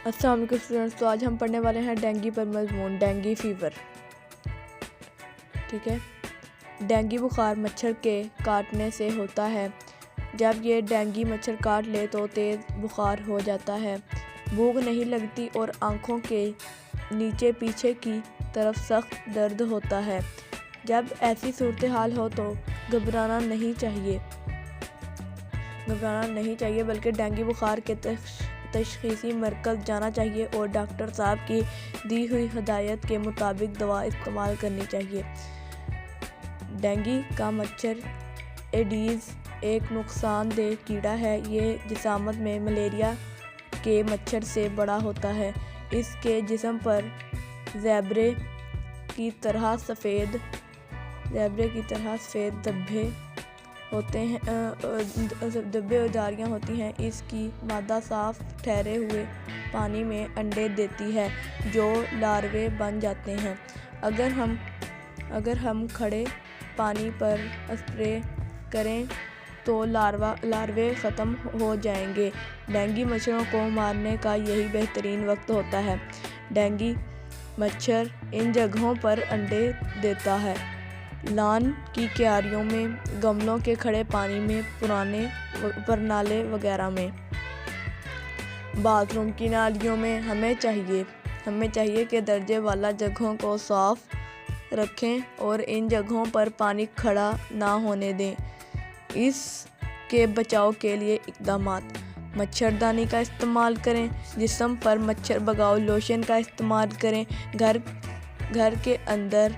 السلام علیکم اسٹوڈنٹس، تو آج ہم پڑھنے والے ہیں ڈینگی پر مضمون ڈینگی فیور. ٹھیک ہے. ڈینگی بخار مچھر کے کاٹنے سے ہوتا ہے. جب یہ ڈینگی مچھر کاٹ لے تو تیز بخار ہو جاتا ہے، بھوک نہیں لگتی اور آنکھوں کے نیچے پیچھے کی طرف سخت درد ہوتا ہے. جب ایسی صورتحال ہو تو گھبرانا نہیں چاہیے بلکہ ڈینگی بخار کے تشخیصی مرکز جانا چاہیے اور ڈاکٹر صاحب کی دی ہوئی ہدایت کے مطابق دوا استعمال کرنی چاہیے. ڈینگی کا مچھر ایڈیز ایک نقصان دہ کیڑا ہے. یہ جسامت میں ملیریا کے مچھر سے بڑا ہوتا ہے. اس کے جسم پر زیبرے کی طرح سفید دھبے اور داریاں ہوتی ہیں. اس کی مادہ صاف ٹھہرے ہوئے پانی میں انڈے دیتی ہے جو لاروے بن جاتے ہیں. اگر ہم کھڑے پانی پر اسپرے کریں تو لاروے ختم ہو جائیں گے. ڈینگی مچھروں کو مارنے کا یہی بہترین وقت ہوتا ہے. ڈینگی مچھر ان جگہوں پر انڈے دیتا ہے: لان کی کیاریوں میں، گملوں کے کھڑے پانی میں، پرنالے وغیرہ میں، باتھ روم کی نالیوں میں. ہمیں چاہیے کہ درجے والا جگہوں کو صاف رکھیں اور ان جگہوں پر پانی کھڑا نہ ہونے دیں. اس کے بچاؤ کے لیے اقدامات: مچھردانی کا استعمال کریں، جسم پر مچھر بھگاؤ لوشن کا استعمال کریں، گھر کے اندر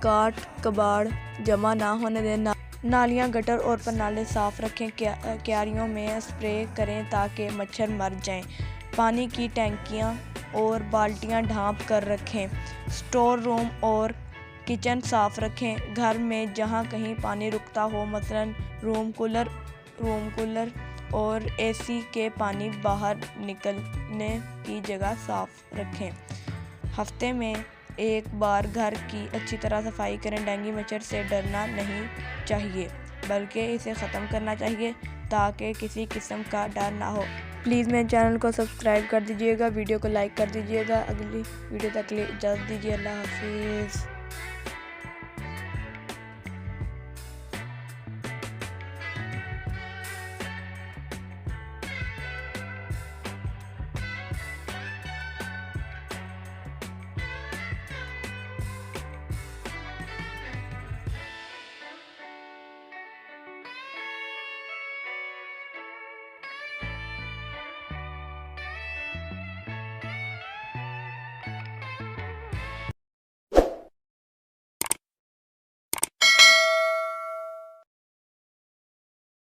کاٹ کباڑ جمع نہ ہونے دیں، نالیاں، گٹر اور پرنالے صاف رکھیں، کیاریوں میں اسپرے کریں تاکہ مچھر مر جائیں. پانی کی ٹینکیاں اور بالٹیاں ڈھانپ کر رکھیں. اسٹور روم اور کچن صاف رکھیں. گھر میں جہاں کہیں پانی رکتا ہو، مثلاً روم کولر اور اے سی کے پانی باہر نکلنے کی جگہ صاف رکھیں. ہفتے میں ایک بار گھر کی اچھی طرح صفائی کریں. ڈینگی مچھر سے ڈرنا نہیں چاہیے بلکہ اسے ختم کرنا چاہیے تاکہ کسی قسم کا ڈر نہ ہو. پلیز میرے چینل کو سبسکرائب کر دیجیے گا، ویڈیو کو لائک کر دیجیے گا. اگلی ویڈیو تک کے لیے اجازت دیجیے. اللہ حافظ.